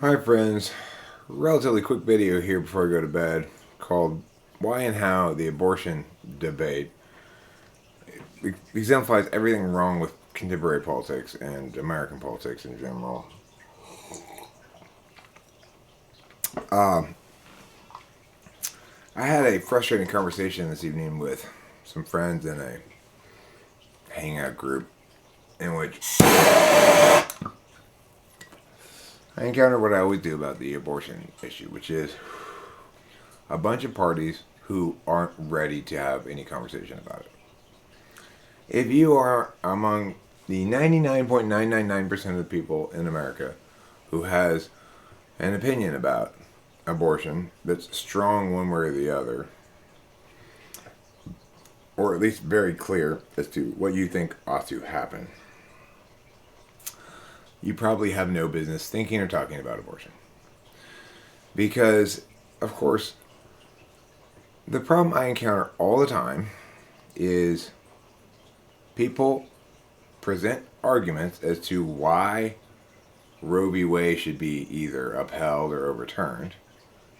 Hi friends, relatively quick video here before I go to bed called Why and How the Abortion Debate Exemplifies Everything Wrong with Contemporary Politics and American Politics in general. I had a frustrating conversation this evening with some friends in a hangout group in which I encountered what I always do about the abortion issue, which is a bunch of parties who aren't ready to have any conversation about it. If you are among the 99.999% of the people in America who has an opinion about abortion that's strong one way or the other, or at least very clear as to what you think ought to happen, you probably have no business thinking or talking about abortion. Because, of course, the problem I encounter all the time is people present arguments as to why Roe v. Wade should be either upheld or overturned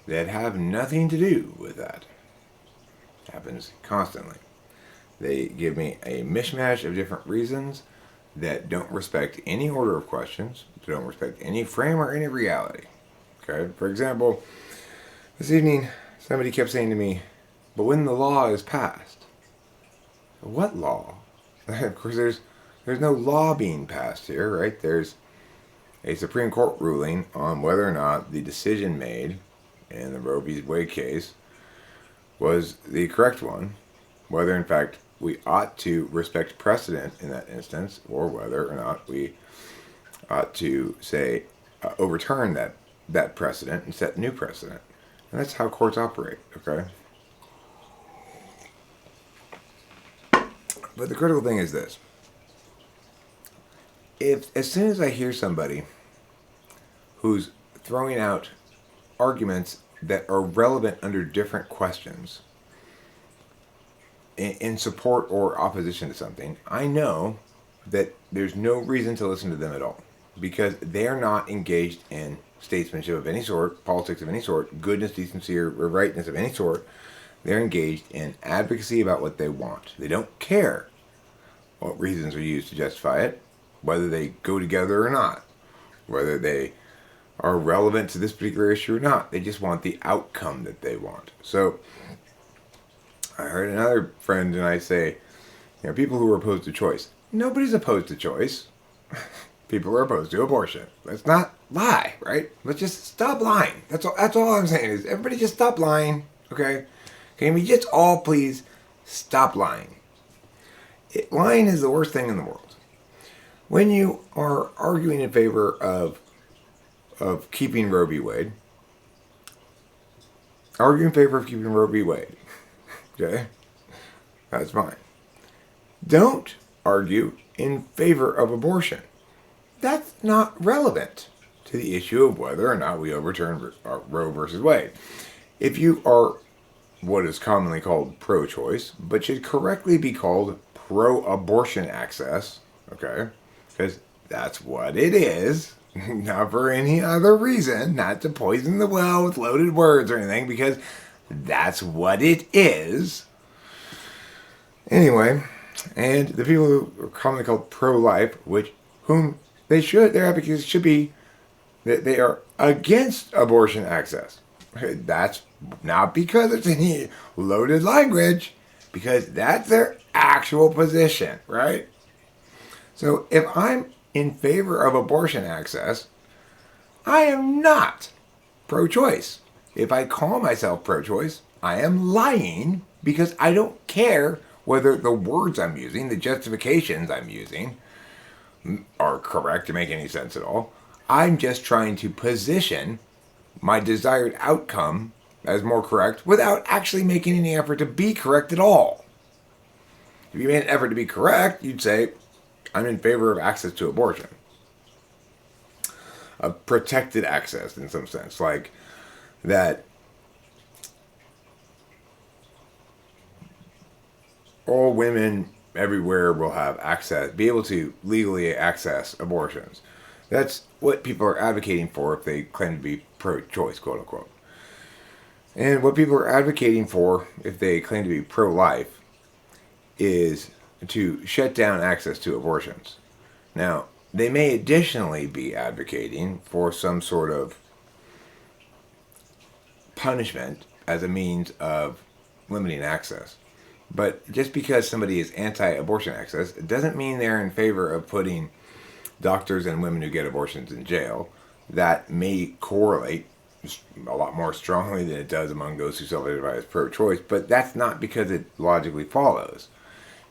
that have nothing to do with that. It happens constantly. They give me a mishmash of different reasons that don't respect any order of questions, don't respect any frame or any reality. Okay? For example, this evening somebody kept saying to me, but when the law is passed, what law? Of course, there's no law being passed here, right? There's a Supreme Court ruling on whether or not the decision made in the Roe v. Wade case was the correct one, whether in fact we ought to respect precedent in that instance, or whether or not we ought to, say, overturn that precedent and set new precedent. And that's how courts operate, okay? But the critical thing is this. If as soon as I hear somebody who's throwing out arguments that are relevant under different questions in support or opposition to something, I know that there's no reason to listen to them at all, because they're not engaged in statesmanship of any sort, politics of any sort, goodness, decency, or rightness of any sort. They're engaged in advocacy about what they want. They don't care what reasons are used to justify it, whether they go together or not, whether they are relevant to this particular issue or not. They just want the outcome that they want. So I heard another friend and I say, people who are opposed to choice. Nobody's opposed to choice. People are opposed to abortion. Let's not lie, right? Let's just stop lying. That's all I'm saying is everybody just stop lying, okay? Can we just all please stop lying? Lying is the worst thing in the world. When you are arguing in favor of keeping Roe v. Wade, argue in favor of keeping Roe v. Wade, okay? That's fine. Don't argue in favor of abortion. That's not relevant to the issue of whether or not we overturn Roe versus Wade. If you are what is commonly called pro-choice, but should correctly be called pro-abortion access, okay? Because that's what it is, not for any other reason, not to poison the well with loaded words or anything, because that's what it is. Anyway, and the people who are commonly called pro-life, their advocates should be that they are against abortion access. That's not because it's any loaded language, because that's their actual position, right? So if I'm in favor of abortion access, I am not pro-choice. If I call myself pro-choice, I am lying, because I don't care whether the words I'm using, the justifications I'm using, are correct or make any sense at all. I'm just trying to position my desired outcome as more correct without actually making any effort to be correct at all. If you made an effort to be correct, you'd say, I'm in favor of access to abortion. Of protected access in some sense, like that all women everywhere will have access, be able to legally access abortions. That's what people are advocating for if they claim to be pro-choice, quote unquote. And what people are advocating for if they claim to be pro-life is to shut down access to abortions. Now, they may additionally be advocating for some sort of punishment as a means of limiting access. But just because somebody is anti-abortion access, it doesn't mean they're in favor of putting doctors and women who get abortions in jail. That may correlate a lot more strongly than it does among those who self-identify as pro-choice, but that's not because it logically follows.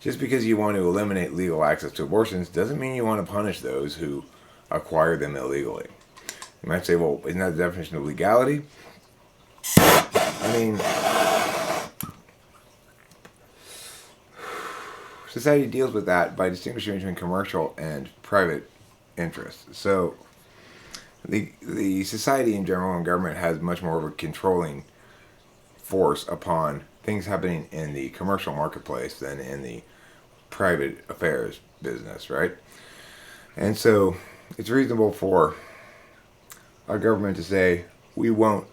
Just because you want to eliminate legal access to abortions doesn't mean you want to punish those who acquire them illegally. You might say, well, isn't that the definition of legality? I mean, society deals with that by distinguishing between commercial and private interests. So the society in general and government has much more of a controlling force upon things happening in the commercial marketplace than in the private affairs business, right? And so it's reasonable for our government to say we don't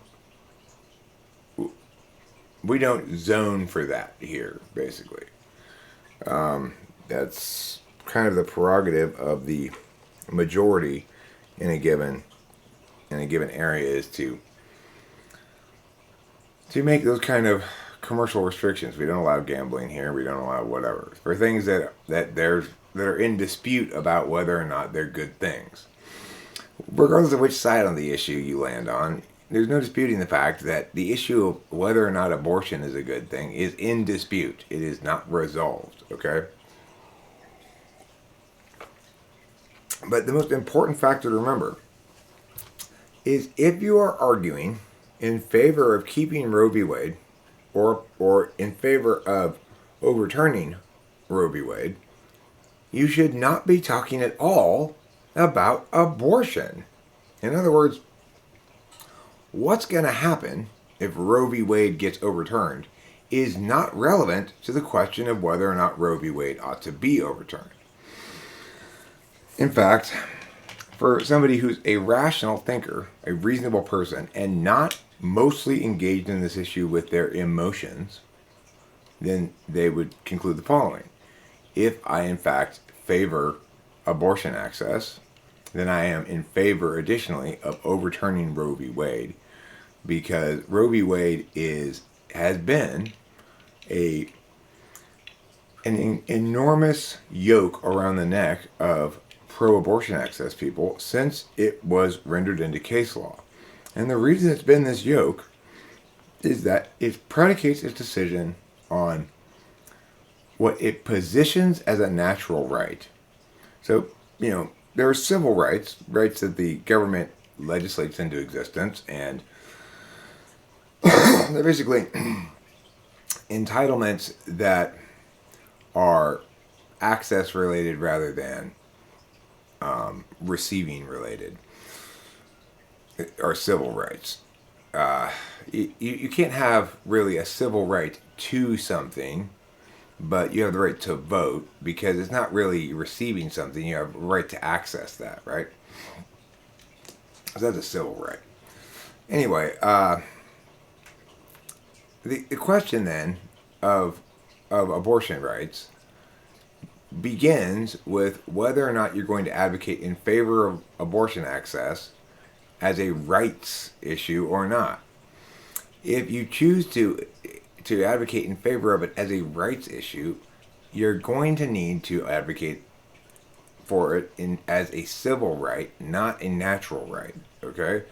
zone for that here, basically. That's kind of the prerogative of the majority in a given area is to make those kind of commercial restrictions. We don't allow gambling here. We don't allow whatever for things that are in dispute about whether or not they're good things. Regardless of which side on the issue you land on, there's no disputing the fact that the issue of whether or not abortion is a good thing is in dispute. It is not resolved, okay? But the most important factor to remember is if you are arguing in favor of keeping Roe v. Wade or in favor of overturning Roe v. Wade, you should not be talking at all about abortion. In other words, what's going to happen if Roe v. Wade gets overturned is not relevant to the question of whether or not Roe v. Wade ought to be overturned. In fact, for somebody who's a rational thinker, a reasonable person, and not mostly engaged in this issue with their emotions, then they would conclude the following. If I, in fact, favor abortion access, then I am in favor, additionally, of overturning Roe v. Wade, because Roe v. Wade has been an enormous yoke around the neck of pro-abortion access people since it was rendered into case law. And the reason it's been this yoke is that it predicates its decision on what it positions as a natural right. So, there are civil rights that the government legislates into existence, and they're basically entitlements that are access related rather than receiving related, or civil rights. You can't have really a civil right to something, but you have the right to vote because it's not really receiving something. You have a right to access that, right? So that's a civil right. Anyway, the question then of abortion rights begins with whether or not you're going to advocate in favor of abortion access as a rights issue or not. If you choose to advocate in favor of it as a rights issue, you're going to need to advocate for it as a civil right, not a natural right, okay?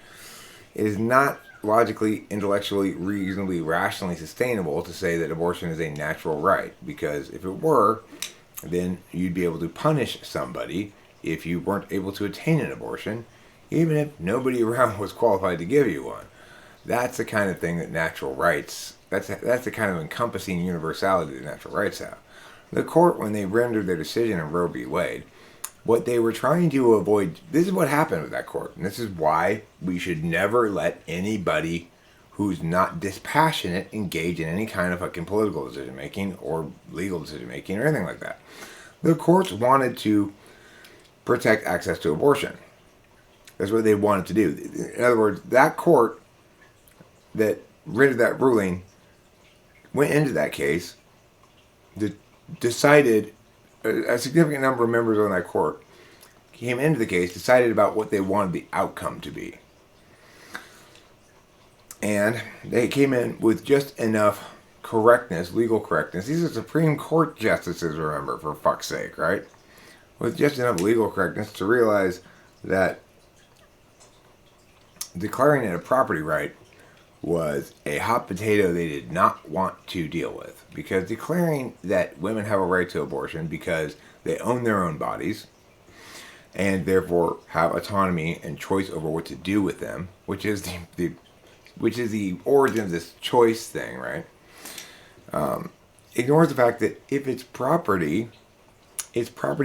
It is not logically, intellectually, reasonably, rationally sustainable to say that abortion is a natural right, because if it were, then you'd be able to punish somebody if you weren't able to attain an abortion, even if nobody around was qualified to give you one. That's the kind of thing that natural rights, that's the kind of encompassing universality that natural rights have. The court, when they rendered their decision in Roe v. Wade, what they were trying to avoid, this is what happened with that court, and this is why we should never let anybody who's not dispassionate engage in any kind of fucking political decision making or legal decision making or anything like that. The courts wanted to protect access to abortion. That's what they wanted to do. In other words, that court that rendered that ruling went into that case, decided, a significant number of members on that court came into the case, decided about what they wanted the outcome to be. And they came in with just enough correctness, legal correctness. These are Supreme Court justices, remember, for fuck's sake, right? With just enough legal correctness to realize that declaring it a property right was a hot potato they did not want to deal with. Because declaring that women have a right to abortion because they own their own bodies and therefore have autonomy and choice over what to do with them, which is the origin of this choice thing, right? Ignores the fact that if it's property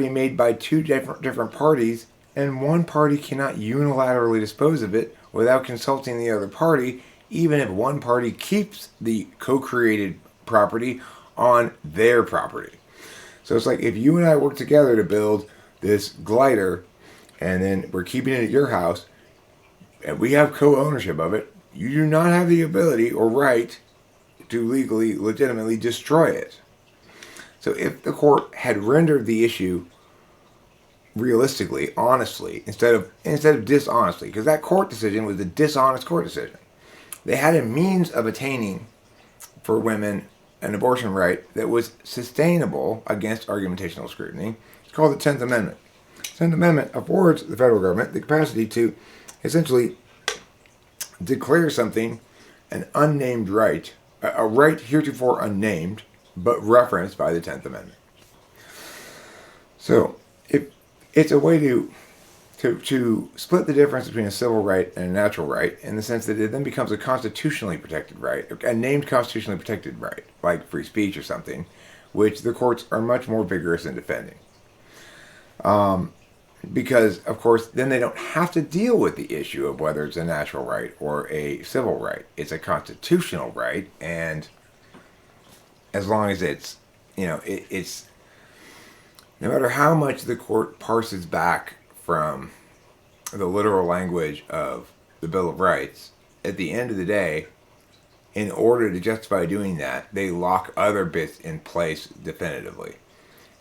made by two different parties, and one party cannot unilaterally dispose of it without consulting the other party, even if one party keeps the co-created property on their property. So it's like if you and I work together to build this glider, and then we're keeping it at your house, and we have co-ownership of it, you do not have the ability or right to legally, legitimately destroy it. So if the court had rendered the issue realistically, honestly, instead of dishonestly, because that court decision was a dishonest court decision, they had a means of attaining for women an abortion right that was sustainable against argumentational scrutiny. It's called the 10th Amendment. The 10th Amendment affords the federal government the capacity to essentially declare something an unnamed right, a right heretofore unnamed, but referenced by the 10th Amendment. So, if it's a way to split the difference between a civil right and a natural right, in the sense that it then becomes a constitutionally protected right, a named constitutionally protected right, like free speech or something, which the courts are much more vigorous in defending. Because, of course, then they don't have to deal with the issue of whether it's a natural right or a civil right. It's a constitutional right, and as long as it's, it's, no matter how much the court parses back from the literal language of the Bill of Rights, at the end of the day, in order to justify doing that, they lock other bits in place definitively.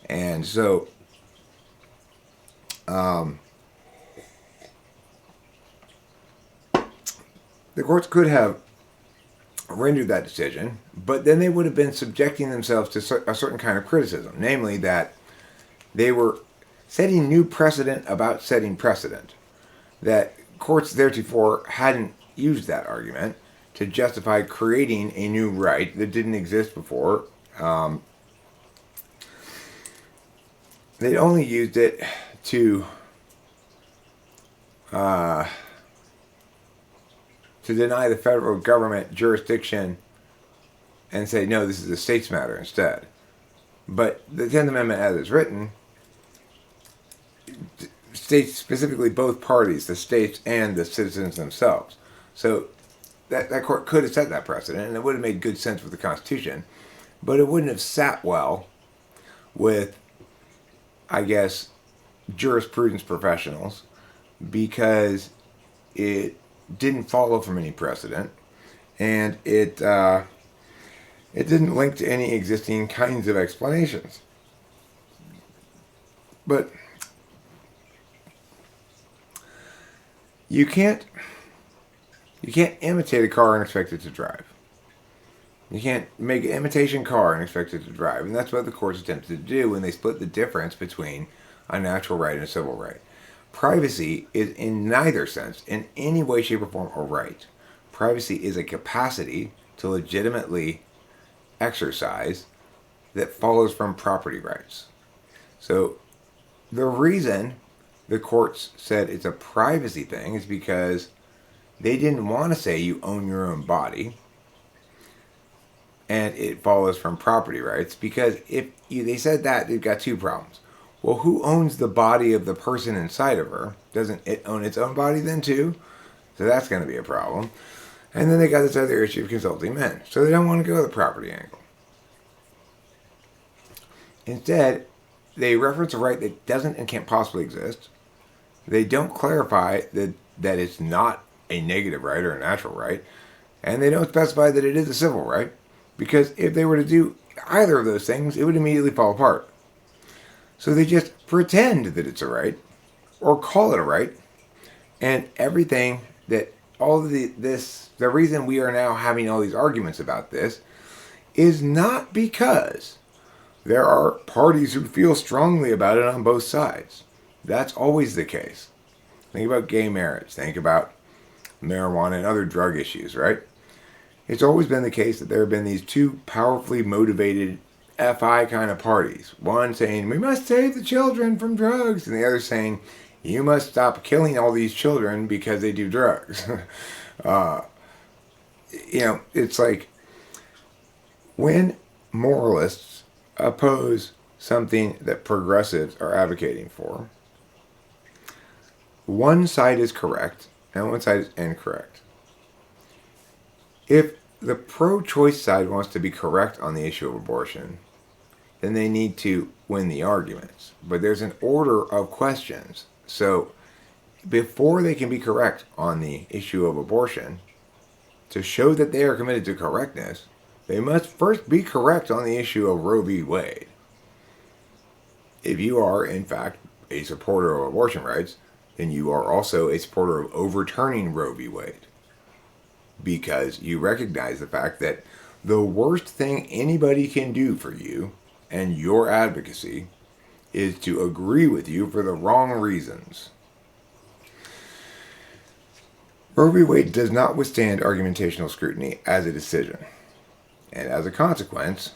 And so, the courts could have rendered that decision, but then they would have been subjecting themselves to a certain kind of criticism, namely that they were setting new precedent about setting precedent, that courts theretofore hadn't used that argument to justify creating a new right that didn't exist before. They'd only used it to deny the federal government jurisdiction and say, no, this is a state's matter instead. But the 10th Amendment, as it's written, states specifically both parties, the states and the citizens themselves. So that court could have set that precedent, and it would have made good sense with the Constitution, but it wouldn't have sat well with, I guess, jurisprudence professionals, because it didn't follow from any precedent, and it didn't link to any existing kinds of explanations. But you can't imitate a car and expect it to drive. You can't make an imitation car and expect it to drive, and that's what the courts attempted to do when they split the difference between a natural right and a civil right. Privacy is in neither sense, in any way, shape, or form, a right. Privacy is a capacity to legitimately exercise that follows from property rights. So the reason the courts said it's a privacy thing is because they didn't want to say you own your own body and it follows from property rights, because if they said that, they've got two problems. Well, who owns the body of the person inside of her? Doesn't it own its own body then too? So that's going to be a problem. And then they got this other issue of consulting men. So they don't want to go the property angle. Instead, they reference a right that doesn't and can't possibly exist. They don't clarify the that it's not a negative right or a natural right, and they don't specify that it is a civil right, because if they were to do either of those things, it would immediately fall apart. So they just pretend that it's a right, or call it a right, and everything that all of the reason we are now having all these arguments about this is not because there are parties who feel strongly about it on both sides. That's always the case. Think about gay marriage. Think about marijuana and other drug issues, right? It's always been the case that there have been these two powerfully motivated FI kind of parties. One saying, we must save the children from drugs, and the other saying, you must stop killing all these children because they do drugs. It's like when moralists oppose something that progressives are advocating for, one side is correct and one side is incorrect. If the pro-choice side wants to be correct on the issue of abortion, then they need to win the arguments. But there's an order of questions. So before they can be correct on the issue of abortion, to show that they are committed to correctness, they must first be correct on the issue of Roe v. Wade. If you are, in fact, a supporter of abortion rights, then you are also a supporter of overturning Roe v. Wade. Because you recognize the fact that the worst thing anybody can do for you and your advocacy is to agree with you for the wrong reasons. Roe v. Wade does not withstand argumentational scrutiny as a decision. And as a consequence,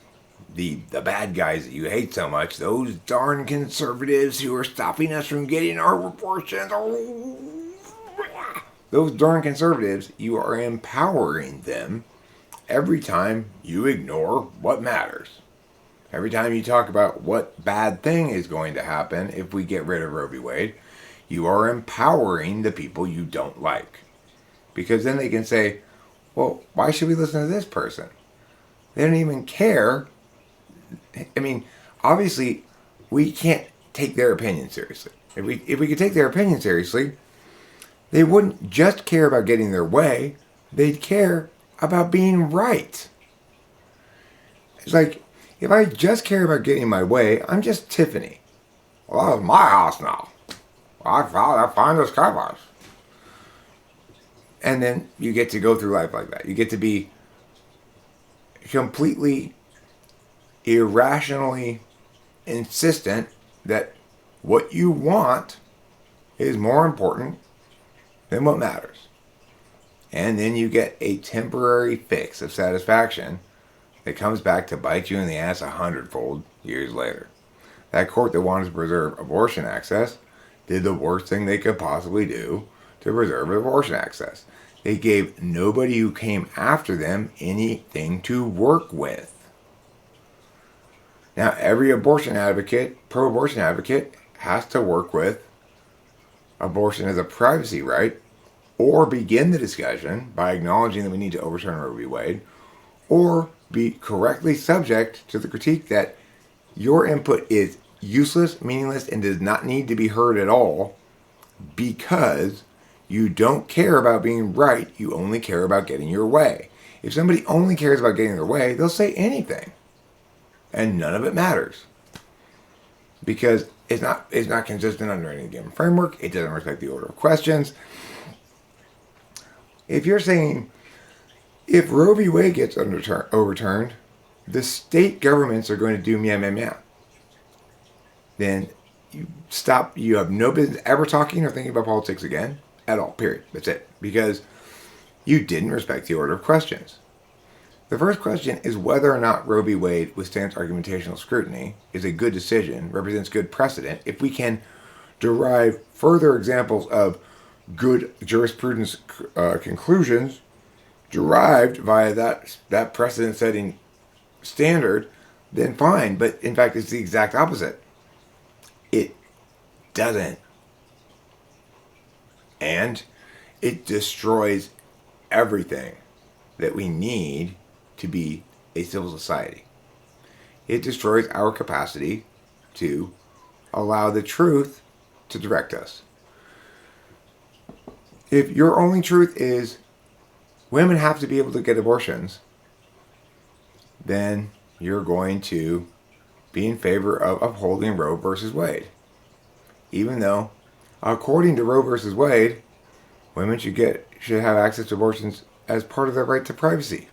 the bad guys that you hate so much, those darn conservatives who are stopping us from getting our abortions, those darn conservatives, you are empowering them every time you ignore what matters. Every time you talk about what bad thing is going to happen if we get rid of Roe v. Wade, you are empowering the people you don't like. Because then they can say, well, why should we listen to this person? They don't even care. I mean, obviously, we can't take their opinion seriously. If we could take their opinion seriously, they wouldn't just care about getting their way. They'd care about being right. It's like, if I just care about getting my way, I'm just Tiffany. Well, that's my house now. I find this covers. And then you get to go through life like that. You get to be completely irrationally insistent that what you want is more important than what matters. And then you get a temporary fix of satisfaction that comes back to bite you in the ass 100-fold years later. That court that wanted to preserve abortion access did the worst thing they could possibly do to preserve abortion access. They gave nobody who came after them anything to work with. Now, every abortion advocate, pro-abortion advocate, has to work with abortion as a privacy right, or begin the discussion by acknowledging that we need to overturn Roe v. Wade, or be correctly subject to the critique that your input is useless, meaningless, and does not need to be heard at all because you don't care about being right, you only care about getting your way. If somebody only cares about getting their way, they'll say anything. And none of it matters. Because it's not consistent under any given framework. It doesn't respect the order of questions. If you're saying, if Roe v. Wade gets overturned, the state governments are going to do meow, meow, meow. Then you have no business ever talking or thinking about politics again. At all, period. That's it. Because you didn't respect the order of questions. The first question is whether or not Roe v. Wade withstands argumentational scrutiny, is a good decision, represents good precedent, if we can derive further examples of good jurisprudence conclusions derived via that precedent-setting standard, then fine. But in fact, it's the exact opposite. It doesn't. And it destroys everything that we need to be a civil society. It destroys our capacity to allow the truth to direct us. If your only truth is women have to be able to get abortions, then you're going to be in favor of upholding Roe versus Wade. Even though, according to Roe versus Wade, women should have access to abortions as part of their right to privacy.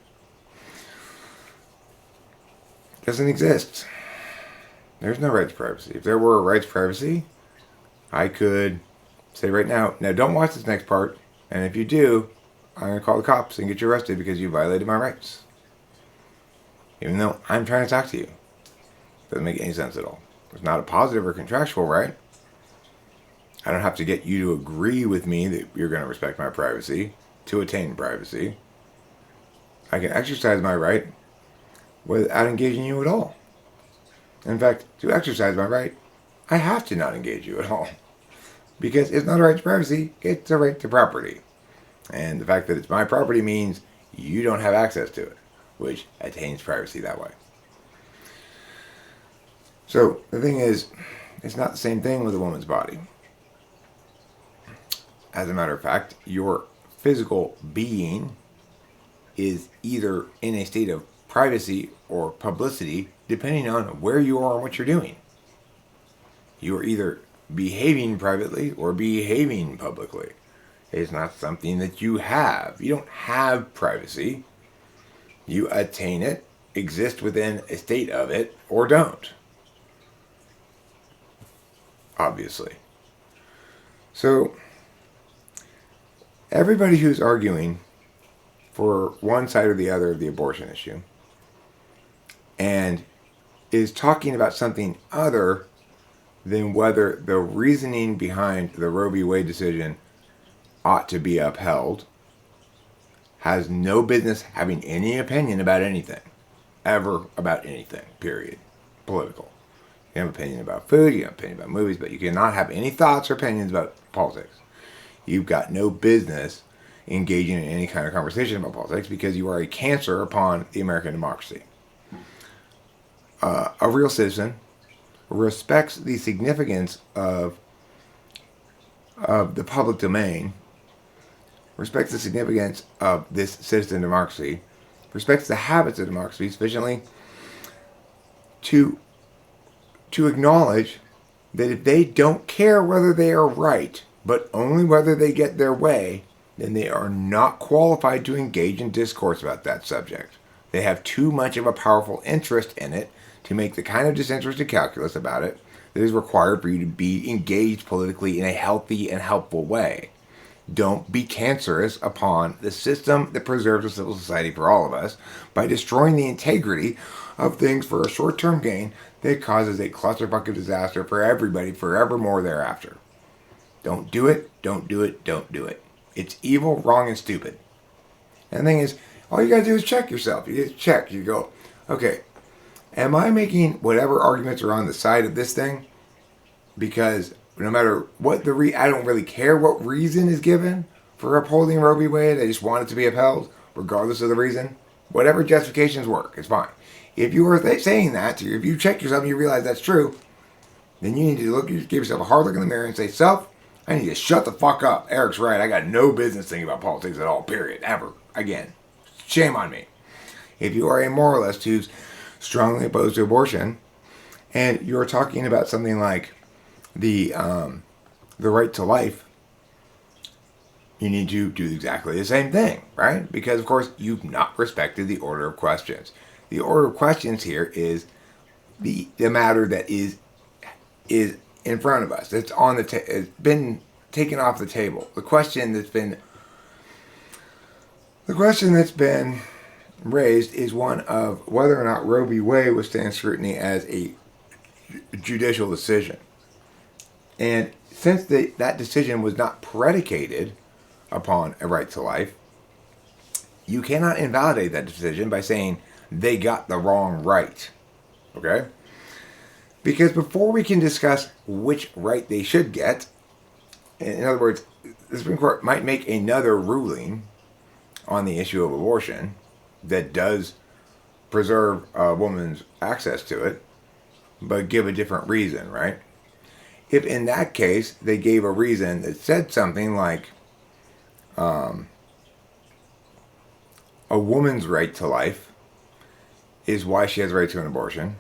It doesn't exist. There's no right to privacy. If there were a right to privacy, I could say right now, don't watch this next part, and if you do, I'm going to call the cops and get you arrested because you violated my rights. Even though I'm trying to talk to you. Doesn't make any sense at all. It's not a positive or contractual right. I don't have to get you to agree with me that you're going to respect my privacy to attain privacy. I can exercise my right without engaging you at all. In fact, to exercise my right, I have to not engage you at all. Because it's not a right to privacy, it's a right to property. And the fact that it's my property means you don't have access to it, which attains privacy that way. So the thing is, it's not the same thing with a woman's body. As a matter of fact, your physical being is either in a state of privacy or publicity, depending on where you are and what you're doing. You are either behaving privately or behaving publicly. It's not something that you have. You don't have privacy. You attain it, exist within a state of it, or don't. Obviously. So, everybody who's arguing for one side or the other of the abortion issue and is talking about something other than whether the reasoning behind the Roe v. Wade decision ought to be upheld has no business having any opinion about anything. Ever about anything, period. Political. You can have an opinion about food, you can have an opinion about movies, but you cannot have any thoughts or opinions about politics. You've got no business engaging in any kind of conversation about politics because you are a cancer upon the American democracy. A real citizen respects the significance of the public domain, respects the significance of this citizen democracy, respects the habits of democracy sufficiently to acknowledge that if they don't care whether they are right, but only whether they get their way, then they are not qualified to engage in discourse about that subject. They have too much of a powerful interest in it to make the kind of disinterested calculus about it that is required for you to be engaged politically in a healthy and helpful way. Don't be cancerous upon the system that preserves a civil society for all of us by destroying the integrity of things for a short-term gain that causes a clusterfuck of disaster for everybody forevermore thereafter. Don't do it, don't do it, don't do it. It's evil, wrong, and stupid. And the thing is, all you gotta do is check yourself. You just check. You go, okay, am I making whatever arguments are on the side of this thing? Because no matter what I don't really care what reason is given for upholding Roe v. Wade. I just want it to be upheld, regardless of the reason. Whatever justifications work, it's fine. If you are saying that, if you check yourself and you realize that's true, then you need to give yourself a hard look in the mirror and say, self, I need to shut the fuck up. Eric's right. I got no business thinking about politics at all, period, ever. Again, shame on me. If you are a moralist who's strongly opposed to abortion, and you're talking about something like the right to life, you need to do exactly the same thing, right? Because, of course, you've not respected the order of questions. The order of questions here is the matter that is in front of us. It's on the it's been taken off the table. The question that's been raised is one of whether or not Roe v. Wade withstands scrutiny as a judicial decision. And since that decision was not predicated upon a right to life, you cannot invalidate that decision by saying they got the wrong right. Okay? Because before we can discuss which right they should get, in other words, the Supreme Court might make another ruling on the issue of abortion that does preserve a woman's access to it, but give a different reason, right? If in that case they gave a reason that said something like, a woman's right to life is why she has a right to an abortion.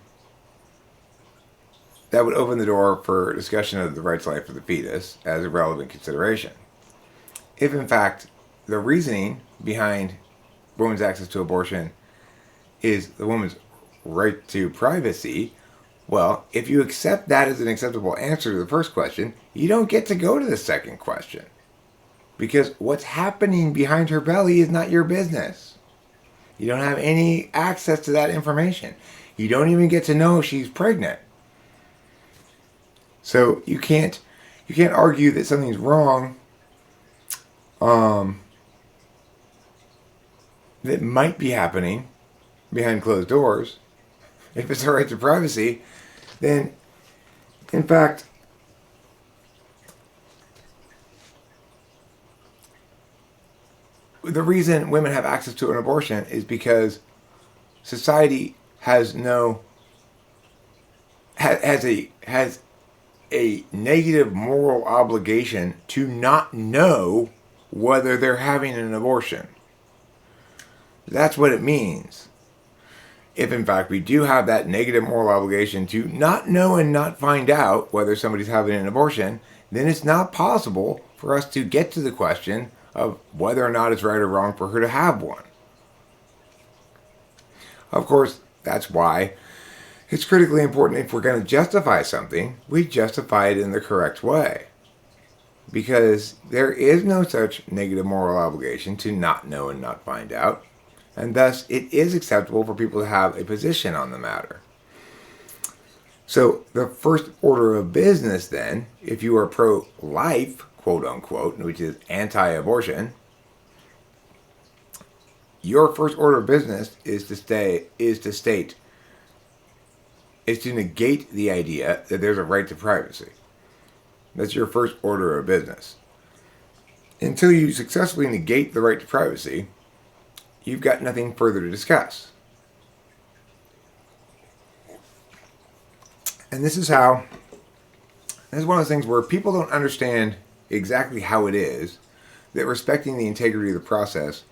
That would open the door for discussion of the right to life of the fetus as a relevant consideration. If, in fact, the reasoning behind women's access to abortion is the woman's right to privacy, well, if you accept that as an acceptable answer to the first question, you don't get to go to the second question. Because what's happening behind her belly is not your business. You don't have any access to that information. You don't even get to know if she's pregnant. So you can't argue that something's wrong that might be happening behind closed doors. If it's a right to privacy, then in fact the reason women have access to an abortion is because society has a negative moral obligation to not know whether they're having an abortion. That's what it means. If in fact we do have that negative moral obligation to not know and not find out whether somebody's having an abortion, then it's not possible for us to get to the question of whether or not it's right or wrong for her to have one. Of course, that's why it's critically important, if we're going to justify something, we justify it in the correct way. Because there is no such negative moral obligation to not know and not find out, and thus it is acceptable for people to have a position on the matter. So the first order of business then, if you are pro-life, quote unquote, which is anti-abortion, your first order of business is to negate the idea that there's a right to privacy. That's your first order of business. Until you successfully negate the right to privacy, you've got nothing further to discuss. And this is one of those things where people don't understand exactly how it is that respecting the integrity of the process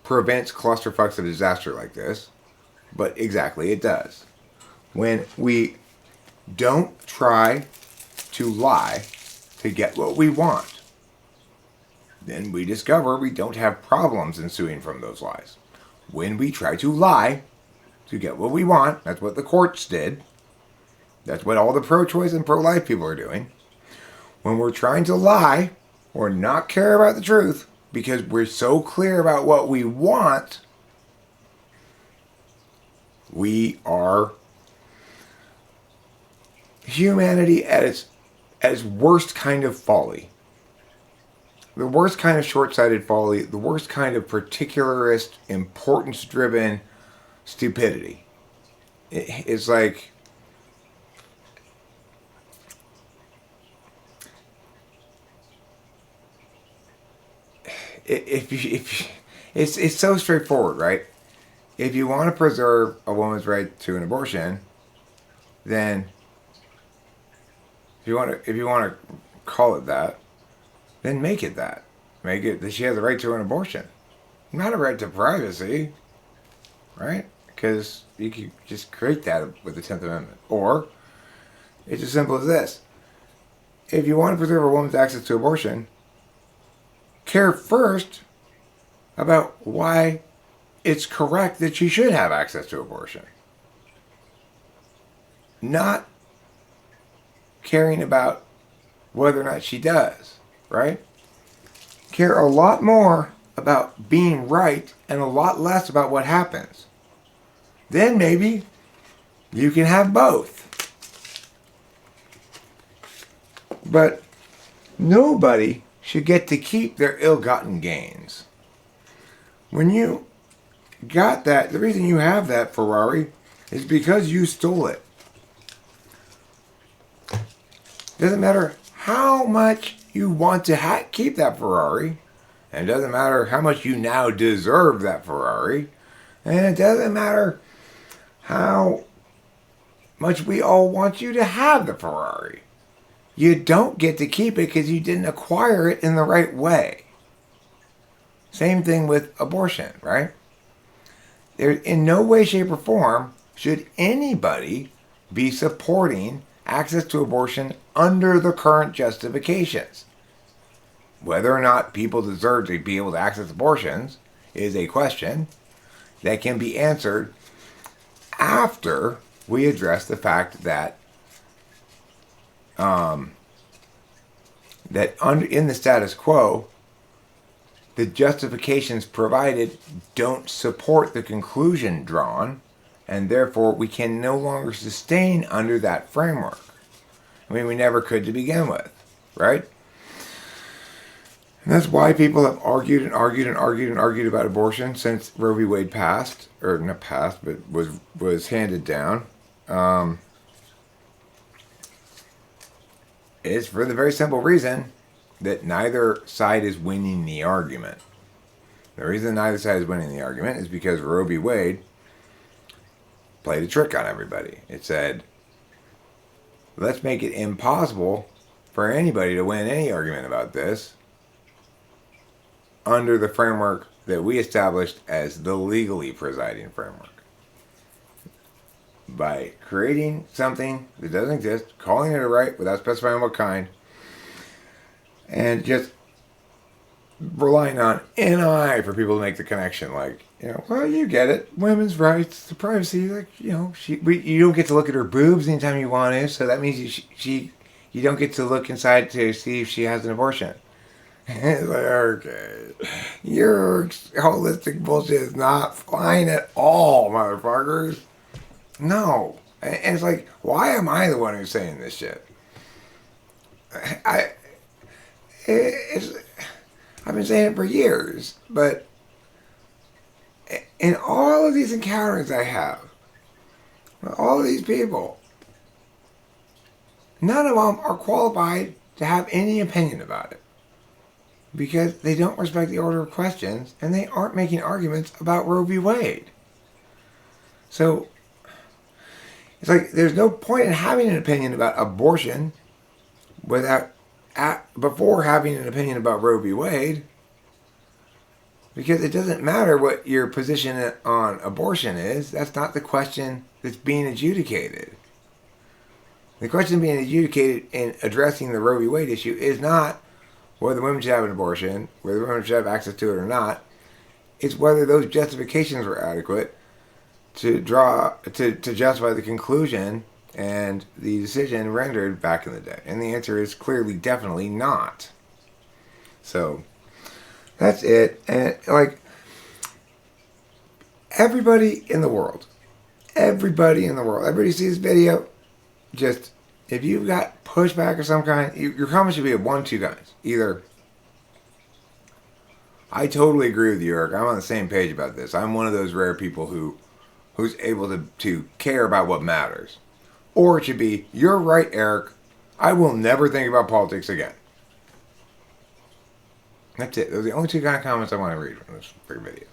prevents clusterfucks of disaster like this, but exactly it does. When we don't try to lie to get what we want, then we discover we don't have problems ensuing from those lies. When we try to lie to get what we want, that's what the courts did. That's what all the pro-choice and pro-life people are doing. When we're trying to lie or not care about the truth because we're so clear about what we want, we are humanity at its worst kind of folly. The worst kind of short-sighted folly, the worst kind of particularist, importance-driven stupidity. It's like it's so straightforward, right? If you want to preserve a woman's right to an abortion, then if you want to call it that, then make it that. Make it that she has a right to an abortion, not a right to privacy, right? Because you can just create that with the 10th Amendment. Or it's as simple as this: if you want to preserve a woman's access to abortion, care first about why it's correct that she should have access to abortion. Not caring about whether or not she does, right? Care a lot more about being right and a lot less about what happens. Then maybe you can have both. But nobody should get to keep their ill-gotten gains. When you got that, the reason you have that Ferrari is because you stole it. Doesn't matter how much you want to keep that Ferrari, and it doesn't matter how much you now deserve that Ferrari, and it doesn't matter how much we all want you to have the Ferrari. You don't get to keep it because you didn't acquire it in the right way. Same thing with abortion, right? There, in no way, shape, or form should anybody be supporting access to abortion under the current justifications. Whether or not people deserve to be able to access abortions is a question that can be answered after we address the fact that in the status quo, the justifications provided don't support the conclusion drawn, and therefore we can no longer sustain under that framework. I mean, we never could to begin with, right? And that's why people have argued and argued and argued and argued about abortion since Roe v. Wade passed, or not passed, but was handed down. It's for the very simple reason that neither side is winning the argument. The reason neither side is winning the argument is because Roe v. Wade played a trick on everybody. It said, let's make it impossible for anybody to win any argument about this under the framework that we established as the legally presiding framework. By creating something that doesn't exist, calling it a right without specifying what kind, and just relying on NI for people to make the connection. Like, well, you get it. Women's rights, the privacy, like, you don't get to look at her boobs anytime you want to, so that means you don't get to look inside to see if she has an abortion. It's like, okay, your holistic bullshit is not flying at all, motherfuckers. No. And it's like, why am I the one who's saying this shit? I've been saying it for years, but in all of these encounters I have with all of these people, none of them are qualified to have any opinion about it because they don't respect the order of questions and they aren't making arguments about Roe v. Wade. So it's like there's no point in having an opinion about abortion before having an opinion about Roe v. Wade, because it doesn't matter what your position on abortion is. That's not the question that's being adjudicated. The question being adjudicated in addressing the Roe v. Wade issue is not whether women should have an abortion, whether women should have access to it or not. It's whether those justifications were adequate to justify the conclusion and the decision rendered back in the day. And the answer is clearly, definitely not. So that's it. And like everybody in the world sees this video, just if you've got pushback of some kind, your comment should be of one of two kinds. Either I totally agree with you, Eric, I'm on the same page about this. I'm one of those rare people who's able to care about what matters. Or it should be, you're right, Eric, I will never think about politics again. That's it. Those are the only two kind of comments I want to read from this free video.